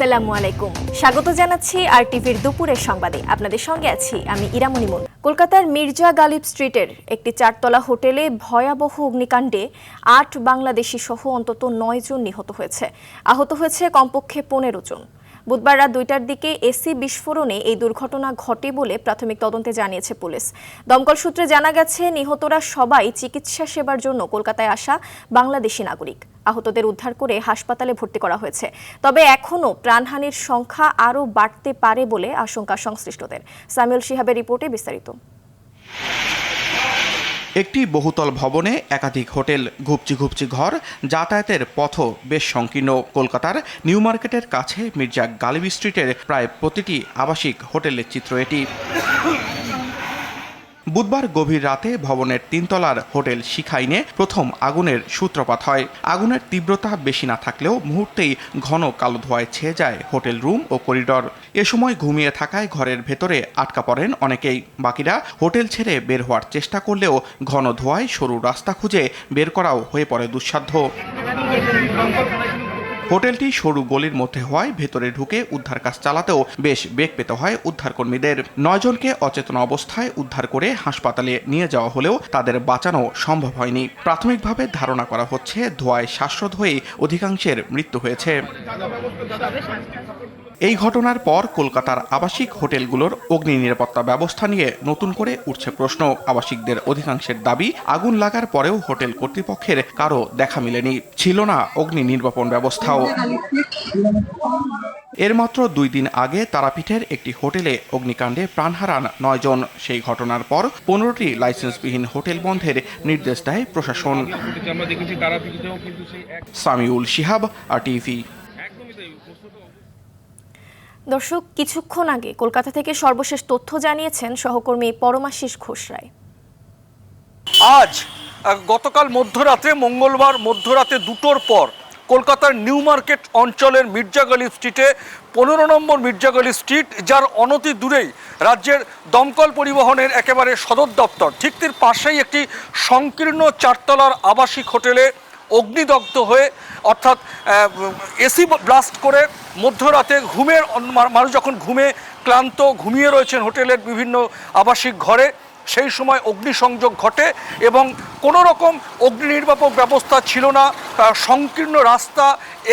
আসসালামু আলাইকুম, স্বাগত জানাচ্ছি আরটিভির দুপুরের সংবাদে। আপনাদের সঙ্গে আছি আমি ইরামনি মুন। কলকাতার মির্জা গালিব স্ট্রিটের একটি চারতলা হোটেলে ভয়াবহ অগ্নিকাণ্ডে ৮ বাংলাদেশি সহ অন্তত ৯ জন নিহত হয়েছে। আহত হয়েছে কমপক্ষে ১৫ জন। বুধবার রাত ২টার দিকে এসি বিস্ফোরণে এই দুর্ঘটনা ঘটে বলে প্রাথমিক তদন্তে জানিয়েছে পুলিশ। দমকল সূত্রে জানা গেছে, নিহতরা সবাই চিকিৎসা সেবার জন্য কলকাতায় আসা বাংলাদেশি নাগরিক। আহতদের উদ্ধার করে হাসপাতালে ভর্তি করা হয়েছে। তবে এখনও প্রাণহানির সংখ্যা আরও বাড়তে পারে বলে আশঙ্কা সংশ্লিষ্টদের। সামিউল শিহাবের রিপোর্টে বিস্তারিত। একটি বহুতল ভবনে একাধিক হোটেল, ঘুপচি ঘুপচি ঘর, যাতায়াতের পথও বেশ সংকীর্ণ। কলকাতার নিউ মার্কেটের কাছে মির্জা গালিব স্ট্রিটের প্রায় প্রতিটি আবাসিক হোটেলের চিত্র এটি। বুধবার গভীর রাতে ভবনের ৩ তলার হোটেল শিখাইনে প্রথম আগুনের সূত্রপাত হয়। আগুনের তীব্রতা বেশি না থাকলেও মুহূর্তেই ঘন কালো ধোঁয়ায় ছেয়ে যায় হোটেল রুম ও করিডর। এ সময় ঘুমিয়ে থাকায় ঘরের ভেতরে আটকা পড়েন অনেকেই। বাকিরা হোটেল ছেড়ে বের হওয়ার চেষ্টা করলেও ঘন ধোঁয়ায় সরু রাস্তা খুঁজে বের করাও হয়ে পড়ে দুঃসাধ্য। হোটেলটি সরু গলির মধ্যে হওয়ায় ভেতরে ঢুকে উদ্ধার কাজ চালাতেও বেশ বেগ পেতে হয় উদ্ধারকর্মীদের। ৯ জনকে অচেতন অবস্থায় উদ্ধার করে হাসপাতালে নিয়ে যাওয়া হলেও তাদের বাঁচানো সম্ভব হয়নি। প্রাথমিকভাবে ধারণা করা হচ্ছে ধোঁয়ায় শ্বাসরোধ হয়ে অধিকাংশের মৃত্যু হয়েছে। এই ঘটনার পর কলকাতার আবাসিক হোটেলগুলোর অগ্নি নিরাপত্তা ব্যবস্থা নিয়ে নতুন করে উঠছে প্রশ্ন। আবাসিকদের অধিকাংশের দাবি, আগুন লাগার পরেও হোটেল কর্তৃপক্ষের কারো দেখা মেলেনি, ছিল না অগ্নি নির্বাপন ব্যবস্থাও। এর মাত্র ২ দিন আগে তারাপীঠের একটি হোটেলে অগ্নিকাণ্ডে প্রাণ হারান ৯ জন। সেই ঘটনার পর ১৫টি লাইসেন্সবিহীন হোটেল বন্ধের নির্দেশ দেয় প্রশাসন। সামিউল শিহাব, আরটিভি। দর্শক, কিছুক্ষণ আগে কলকাতা থেকে সর্বশেষ তথ্য জানিয়েছেন সহকর্মী পরমাশিস ঘোষরায়। আজ গতকাল মধ্যরাতে, মঙ্গলবার মধ্যরাতে ২টোর পর কলকাতার নিউ মার্কেট অঞ্চলের মির্জা গালিব স্ট্রিটে ১৫ নম্বর মির্জা গালিব স্ট্রিট, যার অনতি দূরেই রাজ্যের দমকল পরিবহনের একেবারে সদর দপ্তর, ঠিক তার পাশেই একটি সংকীর্ণ চারতলার আবাসিক হোটেলে অগ্নিদগ্ধ হয়ে, অর্থাৎ এসি ব্লাস্ট করে মধ্যরাতে ঘুমের মানুষ যখন ক্লান্ত ঘুমিয়ে রয়েছেন হোটেলের বিভিন্ন আবাসিক ঘরে, সেই সময় অগ্নিসংযোগ ঘটে এবং কোনো রকম অগ্নি নির্বাপক ব্যবস্থা ছিল না। সংকীর্ণ রাস্তা,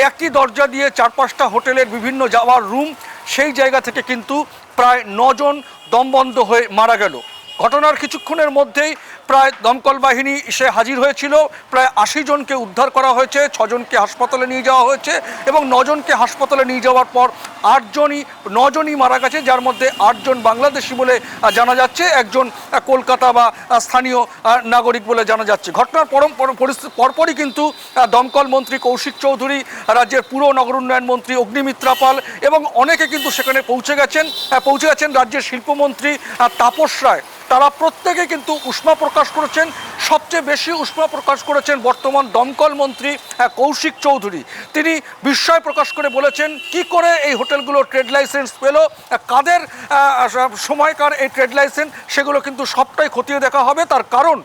একই দরজা দিয়ে ৪-৫টা হোটেলের বিভিন্ন যাওয়ার রুম, সেই জায়গা থেকে কিন্তু প্রায় ৯ জন দমবন্ধ হয়ে মারা গেল। ঘটনার কিছুক্ষণের মধ্যেই প্রায় দমকল বাহিনী এসে হাজির হয়েছিল। প্রায় ৮০ জনকে উদ্ধার করা হয়েছে, ৬ জনকে হাসপাতালে নিয়ে যাওয়া হয়েছে এবং ৯ জনকে হাসপাতালে নিয়ে যাওয়ার পর ৯ জনই মারা গেছে, যার মধ্যে ৮ জন বাংলাদেশি বলে জানা যাচ্ছে, একজন কলকাতা বা স্থানীয় নাগরিক বলে জানা যাচ্ছে। ঘটনার পরপরই কিন্তু দমকল মন্ত্রী কৌশিক চৌধুরী, রাজ্যের পুর নগর উন্নয়ন মন্ত্রী অগ্নিমিত্রা পাল এবং অনেকে কিন্তু সেখানে পৌঁছে গেছেন। রাজ্যের শিল্পমন্ত্রী তাপস রায়, তারা প্রত্যেকে কিন্তু উষ্মা প্রকাশ করেছেন। সবচেয়ে বেশি উষ্মা প্রকাশ করেছেন বর্তমান দমকল মন্ত্রী কৌশিক চৌধুরী। তিনি বিস্ময় প্রকাশ করে বলেছেন, কি করে এই হোটেলগুলো ট্রেড লাইসেন্স পেল, কাদের সময়কার এই ট্রেড লাইসেন্স, সেগুলো কিন্তু সবটাই খতিয়ে দেখা হবে। তার কারণ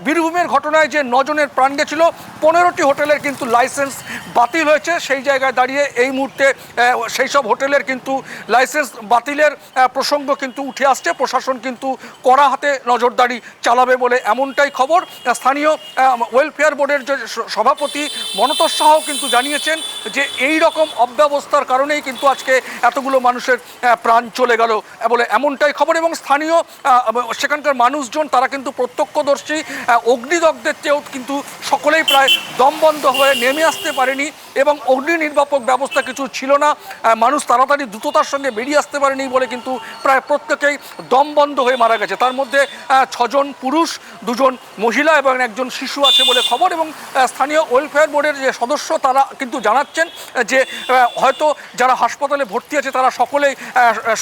বীরভূমের ঘটনায় যে ৯ জনের প্রাণ গেছিল, ১৫টি হোটেলের কিন্তু লাইসেন্স বাতিল হয়েছে। সেই জায়গায় দাঁড়িয়ে এই মুহূর্তে সেই সব হোটেলের কিন্তু লাইসেন্স বাতিলের প্রসঙ্গ কিন্তু উঠে আসছে। প্রশাসন কিন্তু কড়া হাতে নজরদারি চালাবে বলে এমনটাই খবর। স্থানীয় ওয়েলফেয়ার বোর্ডের যে সভাপতি মনতোষ সাহাও কিন্তু জানিয়েছেন যে এই রকম অব্যবস্থার কারণেই কিন্তু আজকে এতগুলো মানুষের প্রাণ চলে গেল বলে এমনটাই খবর। এবং স্থানীয় সেখানকার মানুষজন, তারা কিন্তু প্রত্যক্ষদর্শী। অগ্নিদগ্ধের চেয়েও কিন্তু সকলেই প্রায় দমবন্ধ হয়ে নেমে আসতে পারেনি এবং অগ্নি নির্বাপক ব্যবস্থা কিছু ছিল না। মানুষ তাড়াতাড়ি দ্রুততার সঙ্গে বেরিয়ে আসতে পারেনি বলে কিন্তু প্রায় প্রত্যেকেই দমবন্ধ হয়ে মারা গেছে। তার মধ্যে ৬ জন পুরুষ, ২ জন মহিলা এবং একজন শিশু আছে বলে খবর। এবং স্থানীয় ওয়েলফেয়ার বোর্ডের যে সদস্য, তারা কিন্তু জানাচ্ছেন যে হয়তো যারা হাসপাতালে ভর্তি আছে তারা সকলেই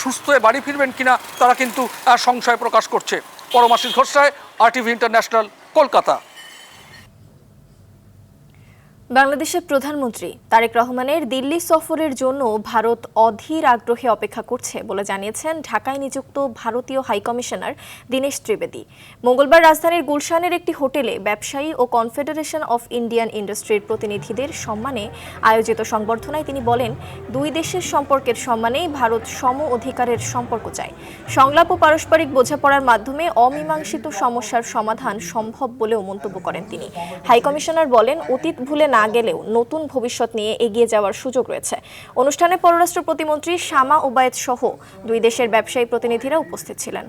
সুস্থ হয়ে বাড়ি ফিরবেন কিনা তারা কিন্তু সংশয় প্রকাশ করছে। Paramashis Ghoshroy, RTV international, Kolkata. বাংলাদেশের প্রধানমন্ত্রী তারেক রহমানের দিল্লি সফরের জন্য ভারত অধীর আগ্রহে অপেক্ষা করছে বলে জানিয়েছেন ঢাকায় নিযুক্ত ভারতীয় হাইকমিশনার দীনেশ ত্রিবেদী। মঙ্গলবার রাজধানীর গুলশানের একটি হোটেলে ব্যবসায়ী ও কনফেডারেশন অফ ইন্ডিয়ান ইন্ডাস্ট্রির প্রতিনিধিদের সম্মানে আয়োজিত সংবর্ধনায় তিনি বলেন, দুই দেশের সম্পর্কের সম্মানেই ভারত সম অধিকারের সম্পর্ক চায়। সংলাপ ও পারস্পরিক বোঝাপড়ার মাধ্যমে অমীমাংসিত সমস্যার সমাধান সম্ভব বলেও মন্তব্য করেন তিনি। হাইকমিশনার বলেন, অতীত ভুলে না গেলেও নতুন ভবিষ্যৎ নিয়ে এগিয়ে যাওয়ার সুযোগ রয়েছে। অনুষ্ঠানে পররাষ্ট্র প্রতিমন্ত্রী শামা ওবায়েদ সহ দুই দেশের ব্যবসায়ী প্রতিনিধিরা উপস্থিত ছিলেন।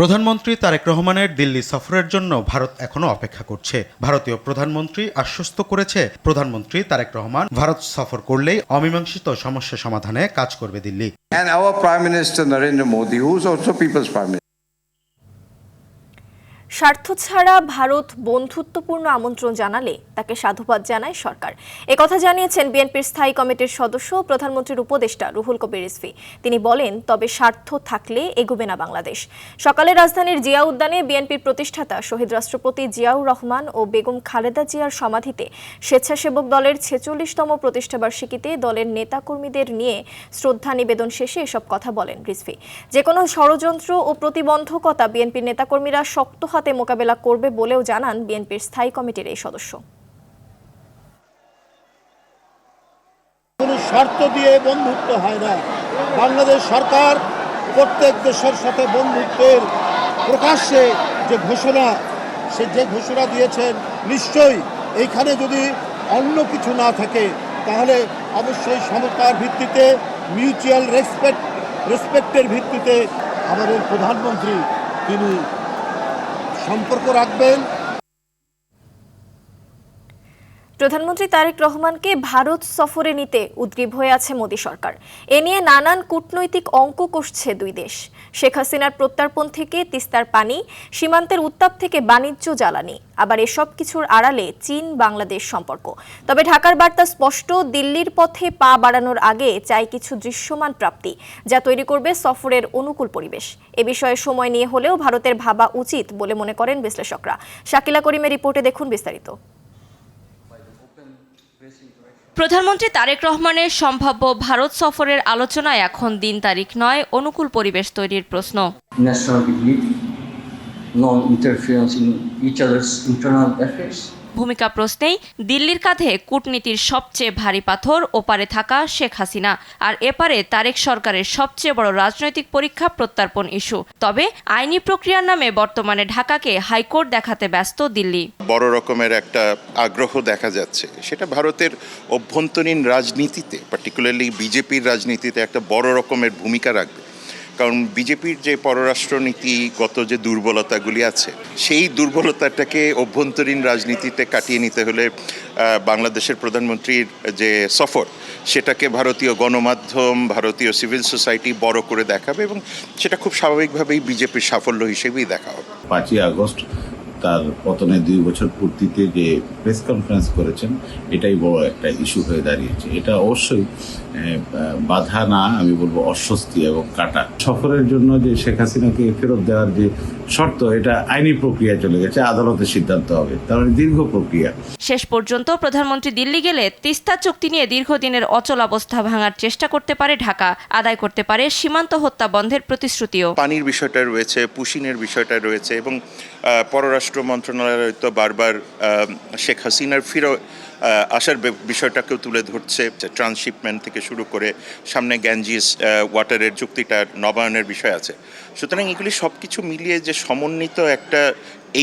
প্রধানমন্ত্রী তারেক রহমানের দিল্লি সফরের জন্য ভারত এখনো অপেক্ষা করছে। ভারতীয় প্রধানমন্ত্রী আশ্বস্ত করেছে, প্রধানমন্ত্রী তারেক রহমান ভারত সফর করলেই অমীমাংসিত সমস্যা সমাধানে কাজ করবে Delhi. And our Prime Minister Narendra Modi, who is also People's Prime Minister. স্বার্থ ছাড়া ভারত বন্ধুত্বপূর্ণ আমন্ত্রণ জানালে তাকে সাধুবাদ জানায় সরকার। একথা জানিয়েছেন বিএনপির স্থায়ী কমিটির সদস্য প্রধানমন্ত্রীর উপদেষ্টা রুহুল কবির রিজভী। তিনি বলেন, তবে স্বার্থ থাকলে এগোবে না বাংলাদেশ। সকালে রাজধানীর জিয়া উদ্যানে বিএনপির প্রতিষ্ঠাতা শহীদ রাষ্ট্রপতি জিয়াউর রহমান ও বেগম খালেদা জিয়ার সমাধিতে স্বেচ্ছাসেবক দলের 46তম প্রতিষ্ঠাবার্ষিকীতে দলের নেতাকর্মীদের নিয়ে শ্রদ্ধা নিবেদন শেষে এসব কথা বলেন রিজভী। যে কোনো ষড়যন্ত্র ও প্রতিবন্ধকতা বিএনপির নেতাকর্মীরা শক্ত হাতে মোকাবেলা করবে বলেও জানান বিএনপির স্থায়ী কমিটির এই সদস্য। কোনো শর্ত দিয়ে বন্ধুত্ব হয় না। বাংলাদেশ সরকার প্রত্যেক দেশের সাথে বন্ধুত্বের প্রকাশ্যে যে ঘোষণা দিয়েছেন, নিশ্চয়ই এইখানে যদি অন্য কিছু না থাকে তাহলে অবশ্যই সমতার ভিত্তিতে, মিউচুয়াল রেসপেক্টের ভিত্তিতে আমাদের প্রধানমন্ত্রী তিনি সম্পর্ক রাখবেন। প্রধানমন্ত্রী তারেক রহমানকে ভারত সফরে নিতে উদ্গ্রীব হয়ে আছে মোদী সরকার। এ নিয়ে নানান কূটনৈতিক অঙ্ক কষছে দুই দেশ। শেখ হাসিনার প্রত্যর্পণ থেকে তিস্তার পানি, সীমান্তের উত্তাপ থেকে বাণিজ্য জ্বালানি, আবার এসব কিছুর আড়ালে চীন বাংলাদেশ সম্পর্ক। তবে ঢাকার বার্তা স্পষ্ট, দিল্লির পথে পা বাড়ানোর আগে চাই কিছু দৃশ্যমান প্রাপ্তি, যা তৈরি করবে সফরের অনুকূল পরিবেশ। এ বিষয়ে সময় নিয়ে হলেও ভারতের ভাবা উচিত বলে মনে করেন বিশ্লেষকরা। শাকিলা করিমের রিপোর্টে দেখুন বিস্তারিত। প্রধানমন্ত্রী তারেক রহমানের সম্ভাব্য ভারত সফরের আলোচনায় এখন দিন তারিখ নয়, অনুকূল পরিবেশ তৈরির প্রশ্ন। ভূমিকা প্রশ্নেই দিল্লির কাঁধে কূটনীতির সবচেয়ে ভারী পাথর ওপারে থাকা শেখ হাসিনা, আর এপারে তারেক সরকারের সবচেয়ে বড় রাজনৈতিক পরীক্ষা প্রত্যর্পণ ইস্যু। তবে আইনি প্রক্রিয়ার নামে বর্তমানে ঢাকাকে হাইকোর্ট দেখাতে ব্যস্ত দিল্লি। বড় রকমের একটা আগ্রহ দেখা যাচ্ছে, সেটা ভারতের অভ্যন্তরীণ রাজনীতিতে, পার্টিকুলারলি বিজেপির রাজনীতিতে একটা বড় রকমের ভূমিকা রাখবে। কারণ বিজেপির যে পররাষ্ট্রনীতিগত যে দুর্বলতাগুলি আছে, সেই দুর্বলতাটাকে অভ্যন্তরীণ রাজনীতিতে কাটিয়ে নিতে হলে বাংলাদেশের প্রধানমন্ত্রীর যে সফর, সেটাকে ভারতীয় গণমাধ্যম, ভারতীয় সিভিল সোসাইটি বড় করে দেখাবে এবং সেটা খুব স্বাভাবিকভাবেই বিজেপির সাফল্য হিসেবেই দেখা হবে। 5ই আগস্ট তার পতনের 2 বছর পূর্তিতে যে প্রেস কনফারেন্স করেছেন, এটাই বড় একটা ইস্যু হয়ে দাঁড়িয়েছে। এটা অবশ্যই বাধা না, আমি বলবো অস্বস্তি এবং কাটা। সফরের জন্য যে শেখ হাসিনাকে ফেরত দেওয়ার যে শর্ত, এটা আইনি প্রক্রিয়া চলে গেছে, আদালতের সিদ্ধান্ত হবে, তার মানে দীর্ঘ প্রক্রিয়া। শেষ পর্যন্ত প্রধানমন্ত্রী দিল্লি গেলে তিস্তা চুক্তি নিয়ে দীর্ঘদিনের অচল অবস্থা ভাঙার চেষ্টা করতে পারে ঢাকা, আদায় করতে পারে সীমান্ত হত্যা বন্ধের প্রতিশ্রুতিও। পানির বিষয়টা রয়েছে, পুশিনের বিষয়টা রয়েছে এবং পররাষ্ট্র মন্ত্রণালয় তো বারবার শেখ হাসিনার ফিরে আসার বিষয়টাকেও তুলে ধরছে। ট্রান্সশিপমেন্ট থেকে শুরু করে সামনে গ্যাঞ্জিস ওয়াটারের চুক্তিটা নবায়নের বিষয় আছে। সুতরাং এগুলি সব কিছু মিলিয়ে যে সমন্বিত একটা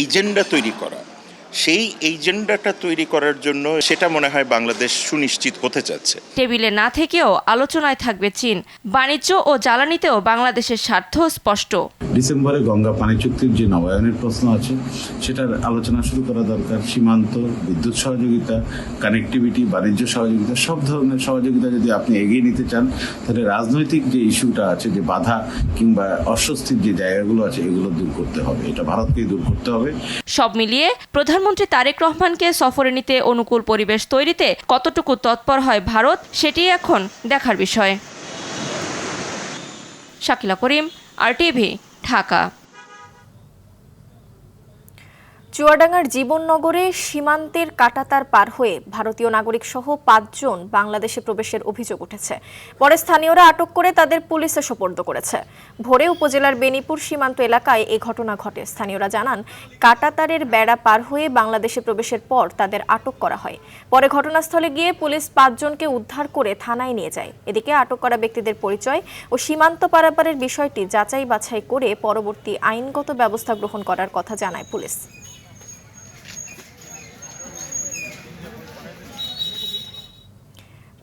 এজেন্ডা তৈরি করা, সেই এজেন্ডাটা তৈরি করার জন্য সেটা মনে হয় বাংলাদেশ সুনিশ্চিত হতে চাচ্ছে। টেবিলে না থেকেও আলোচনায় থাকবে চীন। বাণিজ্য ও জ্বালানিতেও বাংলাদেশের স্বার্থ স্পষ্ট। ডিসেম্বরে গঙ্গা পানি চুক্তির যে নবায়নের প্রশ্ন আছে, সেটার আলোচনা শুরু করা দরকার। সীমান্ত, বিদ্যুৎ সহযোগিতা, কানেক্টিভিটি, বাণিজ্য সহযোগিতা, সব ধরনের সহযোগিতা যদি আপনি এগিয়ে নিতে চান, তাহলে রাজনৈতিক যে ইস্যুটা আছে, যে বাধা কিংবা অস্বস্তির যে জায়গাগুলো আছে, এগুলো দূর করতে হবে। এটা ভারতকেই দূর করতে হবে। সব মিলিয়ে প্রধানমন্ত্রী তারেক রহমানকে সফরে নিতে অনুকূল পরিবেশ তৈরিতে কতটুকু তৎপর হয় ভারত, সেটি এখন দেখার বিষয়। শাকিলা করিম, RTV, ঢাকা। চুয়াডাঙ্গার জীবননগরে সীমান্তের কাঁটাতার পার হয়ে ভারতীয় নাগরিক সহ 5 জন বাংলাদেশে প্রবেশের অভিযোগ উঠেছে। পরে স্থানীয়রা আটক করে তাদের পুলিশে সোপর্দ করেছে। ভোরে উপজেলার বেনিপুর সীমান্ত এলাকায় এই ঘটনা ঘটে। স্থানীয়রা জানান, কাঁটাতারের বেড়া পার হয়ে বাংলাদেশে প্রবেশের পর তাদের আটক করা হয়। পরে ঘটনাস্থলে গিয়ে পুলিশ 5 জনকে উদ্ধার করে থানায় নিয়ে যায়। এদিকে আটক করা ব্যক্তিদের পরিচয় ও সীমান্ত পারাপারের বিষয়টি যাচাই বাছাই করে পরবর্তী আইনগত ব্যবস্থা গ্রহণ করার কথা জানায় পুলিশ।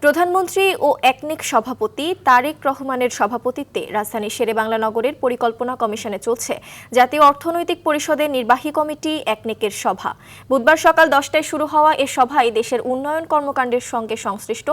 প্রধানমন্ত্রী ও একনেক সভাপতি তারেক রহমানের সভাপতিত্বে রাজধানীর শেরেবাংলা নগরের পরিকল্পনা কমিশনে চলছে জাতীয় অর্থনৈতিক পরিষদের নির্বাহী কমিটি একনেকের সভা। বুধবার সকাল 10টায় শুরু হওয়া এ সভায় দেশের উন্নয়ন কর্মকাণ্ডের সঙ্গে সংশ্লিষ্ট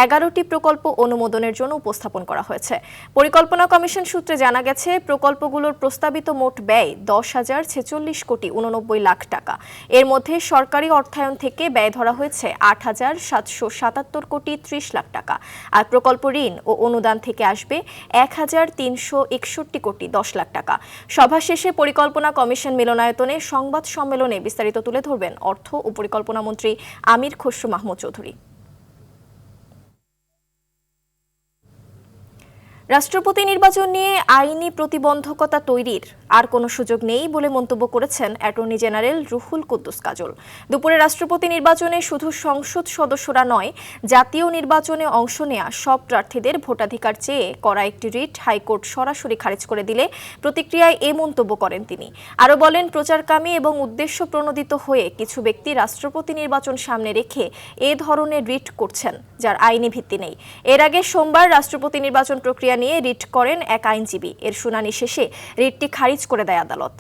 11টি প্রকল্প অনুমোদনের জন্য উপস্থাপন করা হয়েছে। পরিকল্পনা কমিশন সূত্রে জানা গেছে, প্রকল্পগুলোর প্রস্তাবিত মোট ব্যয় 10,046 কোটি 89 লাখ টাকা। এর মধ্যে সরকারি অর্থায়ন থেকে ব্যয় ধরা হয়েছে 8,777 কোটি 30 লাখ টাকা, আর প্রকল্প ঋণ ও অনুদান থেকে আসবে 1,361 কোটি 10 লাখ টাকা। সভা শেষে পরিকল্পনা কমিশন মিলনায়তনে সংবাদ সম্মেলনে বিস্তারিত তুলে ধরবেন অর্থ ও পরিকল্পনা মন্ত্রী আমির খসরু মাহমুদ চৌধুরী। রাষ্ট্রপতি নির্বাচন নিয়ে আইনি প্রতিবন্ধকতা তৈরির আর কোনো সুযোগ নেই বলে মন্তব্য করেছেন অ্যাটর্নি জেনারেল রুহুল কুদ্দুস কাজল। দুপুরে রাষ্ট্রপতি নির্বাচনে শুধু সংসদ সদস্যরা নয়, জাতীয় নির্বাচনে অংশ নেয়া সব প্রার্থীদের ভোটাধিকার চেয়ে করা একটি রিট হাইকোর্ট সরাসরি খারিজ করে দিলে প্রতিক্রিয়ায় এ মন্তব্য করেন তিনি। আরও বলেন, প্রচারকামী এবং উদ্দেশ্য প্রণোদিত হয়ে কিছু ব্যক্তি রাষ্ট্রপতি নির্বাচন সামনে রেখে এ ধরনের রিট করছেন, যার আইনি ভিত্তি নেই। এর আগে সোমবার রাষ্ট্রপতি নির্বাচন প্রক্রিয়া নিয়ে রিট করেন এক আইনজীবী। এর শুনানি শেষে রিটটি খারিজ করে দেয় আদালত।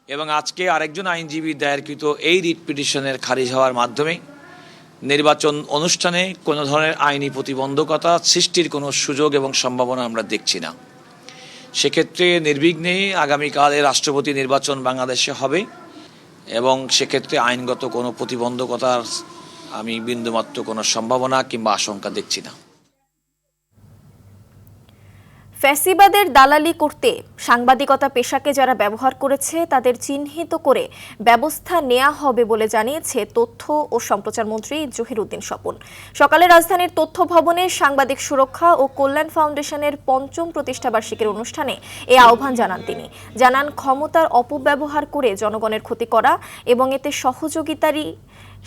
এবং আজকে আরেকজন আইনজীবী দায়েরকৃত এই রিট পিটিশনের খারিজ হওয়ার মাধ্যমে নির্বাচন অনুষ্ঠানে কোনো ধরনের আইনি প্রতিবন্ধকতা সৃষ্টির কোনো সুযোগ এবং সম্ভাবনা আমরা দেখছি না। সেক্ষেত্রে নির্বিঘ্নে আগামীকালে রাষ্ট্রপতি নির্বাচন বাংলাদেশে হবে এবং সেক্ষেত্রে আইনগত কোনো প্রতিবন্ধকতার আমি বিন্দুমাত্র কোনো সম্ভাবনা কিংবা আশঙ্কা দেখছি না। ফ্যাসিবাদের দালালি করতে সাংবাদিকতা পেশাকে যারা ব্যবহার করেছে তাদের চিহ্নিত করে ব্যবস্থা নেওয়া হবে বলে জানিয়েছে তথ্য ও সম্প্রচার মন্ত্রী জহিরুদ্দিন স্বপন। সকালে রাজধানীর তথ্য ভবনে সাংবাদিক সুরক্ষা ও কল্যাণ ফাউন্ডেশনের 5ম প্রতিষ্ঠাবার্ষিকীর অনুষ্ঠানে এ আহ্বান জানান তিনি। জানান, ক্ষমতার অপব্যবহার করে জনগণের ক্ষতি করা এবং এতে সহযোগিতারই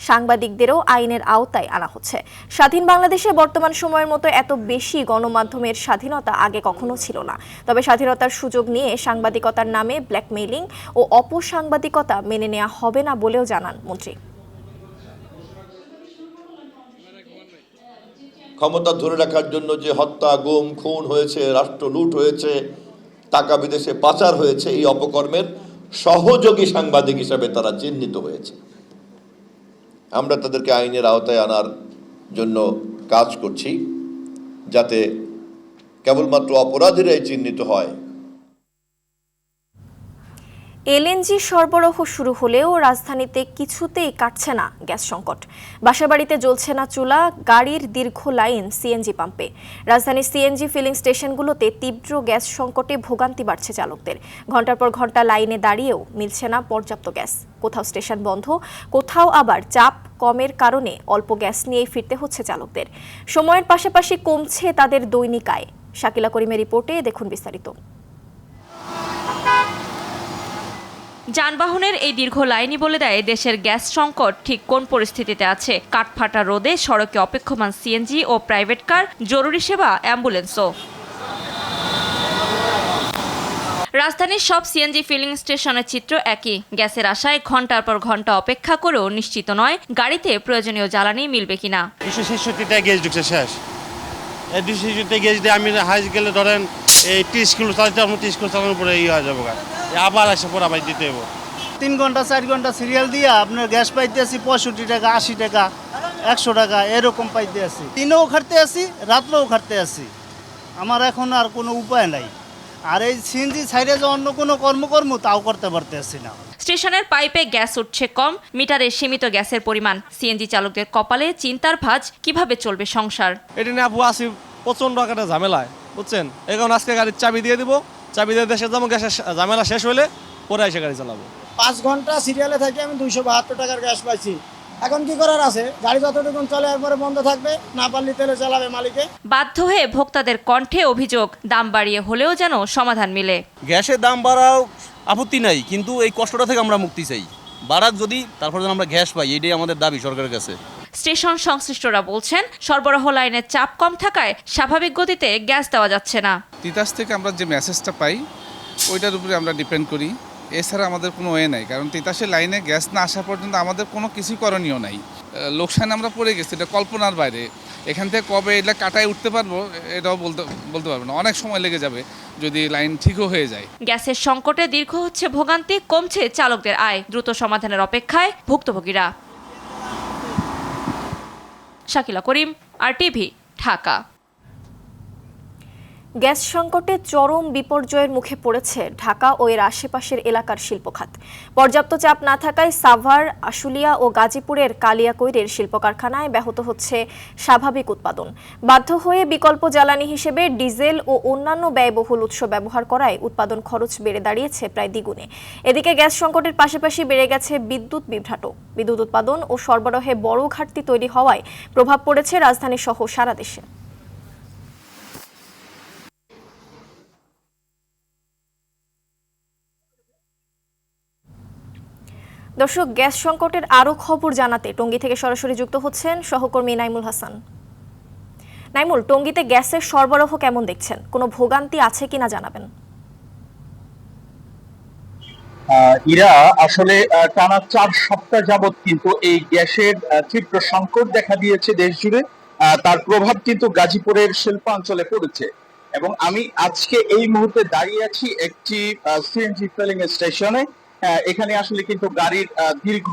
সাংবাদিকদেরও আইনের আওতায় আনা হচ্ছে। স্বাধীন বাংলাদেশে বর্তমান সময়ের মতো এত বেশি গণমাধ্যমের স্বাধীনতা আগে কখনো ছিল না। তবে স্বাধীনতার সুযোগ নিয়ে সাংবাদিকতার নামে ব্ল্যাকমেইলিং ও অপসাংবাদিকতা মেনে নেওয়া হবে না বলেও জানান মন্ত্রী। ক্ষমতা ধরে রাখার জন্য যে হত্যা, গুম, খুন হয়েছে, রাষ্ট্র লুট হয়েছে, টাকা বিদেশে পাচার হয়েছে, এই অপকর্মের সহযোগী সাংবাদিক হিসাবে তারা চিহ্নিত হয়েছে। আমরা তাদেরকে আইনের আওতায় আনার জন্য কাজ করছি, যাতে কেবলমাত্র অপরাধীরাই চিহ্নিত হয়। এলএনজি সরবরাহ শুরু হলেও রাজধানীতে কিছুতেই কাটছে না গ্যাস সংকট। বাসাবাড়িতে জ্বলছে না চুলা, গাড়ির দীর্ঘ লাইন সিএনজি পাম্পে। রাজধানীর সিএনজি ফিলিং স্টেশনগুলোতে তীব্র গ্যাস সংকটে ভোগান্তি বাড়ছে চালকদের। ঘন্টার পর ঘন্টা লাইনে দাঁড়িয়েও মিলছে না পর্যাপ্ত গ্যাস। কোথাও স্টেশন বন্ধ, কোথাও আবার চাপ কমের কারণে অল্প গ্যাস নিয়েই ফিরতে হচ্ছে চালকদের। সময়ের পাশাপাশি কমছে তাদের দৈনিক আয়। শাকিলা করিমের রিপোর্টে দেখুন বিস্তারিত। যানবাহনের এই দীর্ঘ লাইনই বলে দেয় দেশের গ্যাস সংকট ঠিক কোন পরিস্থিতিতে আছে। কাঠফাটা রোদে সড়কে অপেক্ষমান সিএনজি ও প্রাইভেট কার, জরুরি সেবা অ্যাম্বুলেন্সও। রাজধানীর সব সিএনজি ফিলিং স্টেশনের চিত্র একই। গ্যাসের আশায় ঘন্টার পর ঘন্টা অপেক্ষা করেও নিশ্চিত নয় গাড়িতে প্রয়োজনীয় জ্বালানি মিলবে কিনা। 266টা গ্যাস ঢুকছে শেষ। এই 266টা গ্যাস দিয়ে আমি হাইজ গেলে ধরেন এই 30 কিলো চালাতে 30 কিলো চালানোর পরে হয়ে যাবো, আবার আসে পর আবার দিতে হবে। 3 ঘন্টা 4 ঘন্টা সিরিয়াল দিয়ে আপনার গ্যাস পাইতে আসি 65 টাকা, 80 টাকা, 100 টাকা এরকম পাইতে আসি। দিনেও খাটতে আসি, রাত্রেও খাটতে আসি। আমার এখন আর কোনো উপায় নাই। আর এই সিএনজি ছাইড়ে যে অন্য কোনো কর্ম তাও করতে পারতে আসি না। স্টেশনের পাইপে গ্যাস উঠছে কম, মিটারে সীমিত গ্যাসের পরিমাণ। সিএনজি চালকদের কপালে চিন্তার ভাঁজ, কিভাবে চলবে সংসার। এটা নিয়ে আপু আসি প্রচণ্ড একটা ঝামেলায়, বুঝছেন? এই কারণে আজকে গাড়ির চাবি দিয়ে দিব, চাবি দিয়ে দেশে যাবো, গ্যাসের ঝামেলা শেষ হলে পরে এসে গাড়ি চালাবো। 5 ঘন্টা সিরিয়ালে থাকি আমি 272 টাকার গ্যাস পাইছি। এখন কি করার আছে? গাড়ি যতটুকু চলে এরপরে বন্ধ থাকবে, না পারলে তেলে চালাবে মালিকে। বাধ্য হয়ে ভোক্তাদের কণ্ঠে অভিযোগ, দাম বাড়িয়ে হলেও যেন সমাধান মিলে। গ্যাসের দাম বাড়াও আপত্তি নাই, কিন্তু এই কষ্টটা থেকে আমরা মুক্তি চাই। বাড়াক যদি, তারপর যেন আমরা গ্যাস পাই, এটাই আমাদের দাবি সরকারের কাছে। স্টেশন সংশ্লিষ্টরা বলছেন, সরবরাহ লাইনের চাপ কম থাকায় স্বাভাবিক গতিতে গ্যাস দেওয়া যাচ্ছে না। তিতাস থেকে আমরা যে মেসেজটা পাই ওইটার উপরে আমরা ডিপেন্ড করি, এছাড়া আমাদের কোনো ওয়ে নাই। কারণ তিতাসের লাইনে গ্যাস না আসা পর্যন্ত আমাদের কোনো কিছুই করণীয় নাই। লোকসানে আমরা পড়ে গেছি, এটা কল্পনার বাইরে। এখান থেকে কবে এটা কাটায় উঠতে পারবো এটাও বলতে পারবো না, অনেক সময় লেগে যাবে যদি লাইন ঠিকও হয়ে যায়। গ্যাসের সংকটে দীর্ঘ হচ্ছে ভোগান্তি, কমছে চালকদের আয়, দ্রুত সমাধানের অপেক্ষায় ভুক্তভোগীরা। শাকিলা করিম, RTV, ঢাকা। গ্যাস সংকটে চরম বিপর্যয়ের মুখে পড়েছে ঢাকা ও এর আশেপাশের এলাকার শিল্পখাত। পর্যাপ্ত চাপ না থাকায় সাভার, আশুলিয়া ও গাজীপুরের কালিয়াকৈরের শিল্প কারখানায় ব্যাহত হচ্ছে স্বাভাবিক উৎপাদন। বাধ্য হয়ে বিকল্প জ্বালানি হিসেবে ডিজেল ও অন্যান্য ব্যয়বহুল উৎস ব্যবহার করায় উৎপাদন খরচ বেড়ে দাঁড়িয়েছে প্রায় দ্বিগুণে। এদিকে গ্যাস সংকটের পাশাপাশি বেড়ে গেছে বিদ্যুৎ বিভ্রাট। বিদ্যুৎ উৎপাদন ও সরবরাহে বড় ঘাটতি তৈরি হওয়ায় প্রভাব পড়েছে রাজধানী সহ সারা দেশে। দর্শক, গ্যাস সংকটের আরও খবর জানাতে টঙ্গী থেকে সরাসরি যুক্ত হচ্ছেন সহকর্মী নাইমুল হাসান। নাইমুল, টঙ্গীতে গ্যাসের সরবরাহ কেমন দেখছেন? কোনো ভোগান্তি আছে কিনা জানাবেন। ইরা, আসলে টানা 4 সপ্তাহ যাবৎ কিন্তু এই গ্যাসের তীব্র সংকট দেখা দিয়েছে দেশ জুড়ে। তার প্রভাব কিন্তু গাজীপুরের শিল্পাঞ্চলে পড়েছে এবং আমি আজকে এই মুহূর্তে দাঁড়িয়ে আছি একটি সিএনজি ফিলিং স্টেশনে। এখানে আসলে কিন্তু গাড়ির দীর্ঘ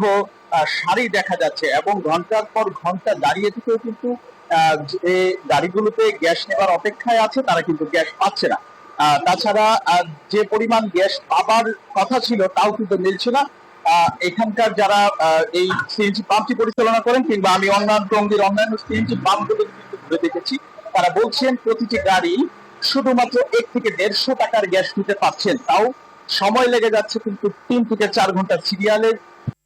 সারি দেখা যাচ্ছে এবং ঘন্টার পর ঘন্টা দাঁড়িয়ে থেকেও কিন্তু যে গাড়িগুলোতে গ্যাস নেবার অপেক্ষায় আছে তারা কিন্তু গ্যাস পাচ্ছে না। তাছাড়া যে পরিমাণ গ্যাস পাবার কথা ছিল তাও কিন্তু মিলছে না। এখানকার যারা এই সিএনজি পাম্পটি পরিচালনা করেন কিংবা আমি টঙ্গীর অন্যান্য সিএনজি পাম্পগুলো কিন্তু ঘুরে দেখেছি, তারা বলছেন প্রতিটি গাড়ি শুধুমাত্র 1 থেকে 150 টাকার গ্যাস নিতে পারছেন, তাও সময় লেগে যাচ্ছে কিন্তু 3 থেকে 4 ঘন্টা সিরিয়ালে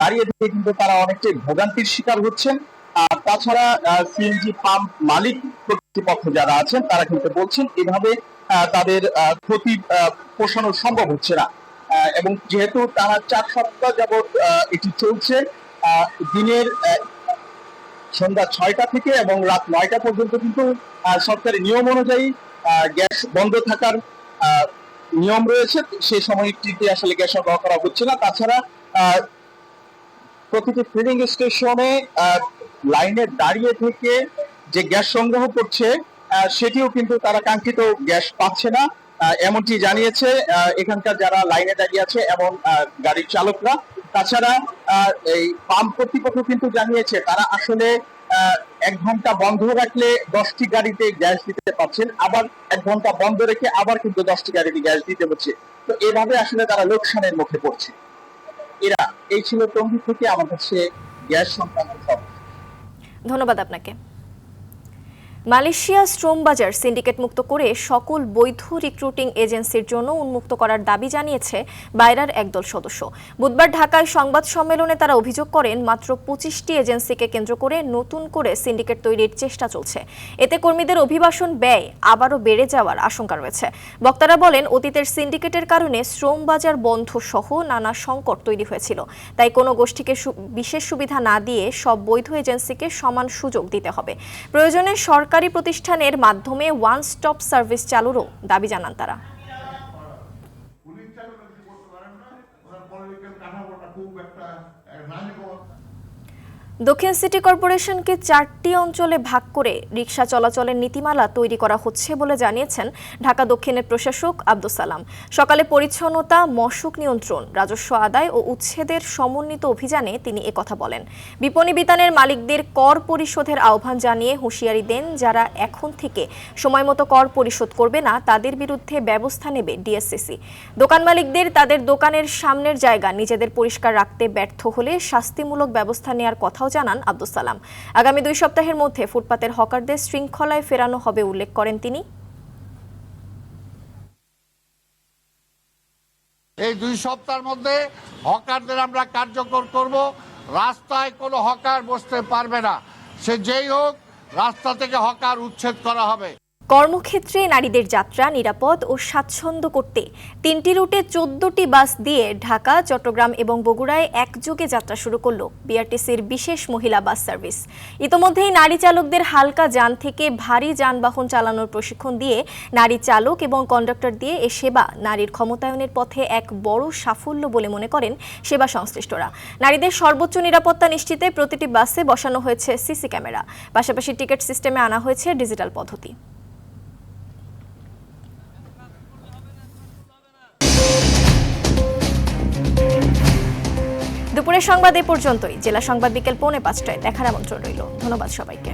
দাঁড়িয়ে থেকে কিন্তু তারা অনেকটাই ভোগান্তির শিকার হচ্ছেন। তাছাড়া সিএনজি পাম্প মালিক কর্তৃপক্ষ যারা আছেন তারা কিন্তু বলছেন এভাবে তাদের ক্ষতি পোষানো সম্ভব হচ্ছে না। এবং যেহেতু টানা 4 সপ্তাহ যাবৎ এটি চলছে, দিনের সন্ধ্যা 6টা থেকে এবং রাত 9টা পর্যন্ত কিন্তু সরকারি নিয়ম অনুযায়ী গ্যাস বন্ধ থাকার নিয়ম রয়েছে, সেই সময়টিতে আসলে গ্যাস সরবরাহ করা হচ্ছে না। তাছাড়া প্রতিটি ফিলিং স্টেশনে লাইনে দাঁড়িয়ে থেকে যে গ্যাস সংগ্রহ করছে সেটিও কিন্তু তারা কাঙ্ক্ষিত গ্যাস পাচ্ছে না, এমনটি জানিয়েছে এখানকার যারা লাইনে দাঁড়িয়ে আছে এবং গাড়ির চালকরা। তাছাড়া এই পাম্প কর্তৃপক্ষ কিন্তু জানিয়েছে তারা আসলে 1 ঘন্টা বন্ধ রাখলে 10টি গাড়িতে গ্যাস দিতে পারছেন, আবার 1 ঘন্টা বন্ধ রেখে আবার কিন্তু 10টি গাড়িতে গ্যাস দিতে হচ্ছে। তো এভাবে আসলে তারা লোকসানের মুখে পড়ছে। এরা এই ছিল টঙ্গী থেকে আমার কাছে গ্যাস সংক্রান্ত খবর। ধন্যবাদ আপনাকে। মালয়েশিয়া শ্রম বাজার সিন্ডিকেট মুক্ত করে সকল বৈধ রিক্রুটিং এজেন্সির জন্য উন্মুক্ত করার দাবি জানিয়েছে বাইরার একদল সদস্য। বুধবার ঢাকায় সংবাদ সম্মেলনে তারা অভিযোগ করেন মাত্র 25টি এজেন্সিকে কেন্দ্র করে নতুন করে সিন্ডিকেট তৈরির চেষ্টা চলছে। এতে কর্মীদের অভিবাসন ব্যয় আবারও বেড়ে যাওয়ার আশঙ্কা রয়েছে। বক্তারা বলেন অতীতের সিন্ডিকেটের কারণে শ্রম বাজার বন্ধ সহ নানা সংকট তৈরি হয়েছিল, তাই কোনো গোষ্ঠীকে বিশেষ সুবিধা না দিয়ে সব বৈধ এজেন্সিকে সমান সুযোগ দিতে হবে। প্রয়োজনে সরকারি প্রতিষ্ঠানের মাধ্যমে ওয়ান স্টপ সার্ভিস চালুরও দাবি জানান তারা। দক্ষিণ সিটি কর্পোরেশনকে 4টি অঞ্চলে ভাগ করে রিকশা চলাচলের নীতিমালা তৈরি করা হচ্ছে বলে জানিয়েছেন ঢাকা দক্ষিণের প্রশাসক আব্দুস সালাম। সকালে পরিচ্ছন্নতা, মশক নিয়ন্ত্রণ, রাজস্ব আদায় ও উচ্ছেদের সমন্বিত অভিযানে তিনি একথা বলেন। বিপণী বিতানের মালিকদের কর পরিশোধের আহ্বান জানিয়ে হুঁশিয়ারি দেন, যারা এখন থেকে সময়মতো কর পরিশোধ করবে না তাদের বিরুদ্ধে ব্যবস্থা নেবে ডিএসসিসি। দোকান মালিকদের তাদের দোকানের সামনের জায়গা নিজেদের পরিষ্কার রাখতে ব্যর্থ হলে শাস্তিমূলক ব্যবস্থা নেওয়ার কথা জানান আব্দুস সালাম। আগামী 2 সপ্তাহের মধ্যে ফুটপাতের হকারদের শৃঙ্খলায় ফেরানো হবে উল্লেখ করেন তিনি। এই 2 সপ্তাহের মধ্যে হকারদের আমরা কার্যকর করব। রাস্তায় কোনো হকার বসতে পারবে না, সে যেই হোক, রাস্তা থেকে হকার উচ্ছেদ করা হবে। কর্মক্ষেত্রে নারীদের যাত্রা নিরাপদ ও স্বাচ্ছন্দ্য করতে 3টি রুটে 14টি বাস দিয়ে ঢাকা, চট্টগ্রাম এবং বগুড়ায় একযোগে যাত্রা শুরু করল বিআরটিসির বিশেষ মহিলা বাস সার্ভিস। ইতোমধ্যেই নারী চালকদের হালকা যান থেকে ভারী যানবাহন চালানোর প্রশিক্ষণ দিয়ে নারী চালক এবং কন্ডাক্টর দিয়ে এ সেবা নারীর ক্ষমতায়নের পথে এক বড় সাফল্য বলে মনে করেন সেবা সংশ্লিষ্টরা। নারীদের সর্বোচ্চ নিরাপত্তা নিশ্চিতে প্রতিটি বাসে বসানো হয়েছে সিসি ক্যামেরা, পাশাপাশি টিকিট সিস্টেমে আনা হয়েছে ডিজিটাল পদ্ধতি। দুপুরের সংবাদ এ পর্যন্তই। জেলা সংবাদ বিকেল 4:45টায় দেখার আমন্ত্রণ রইল। ধন্যবাদ সবাইকে।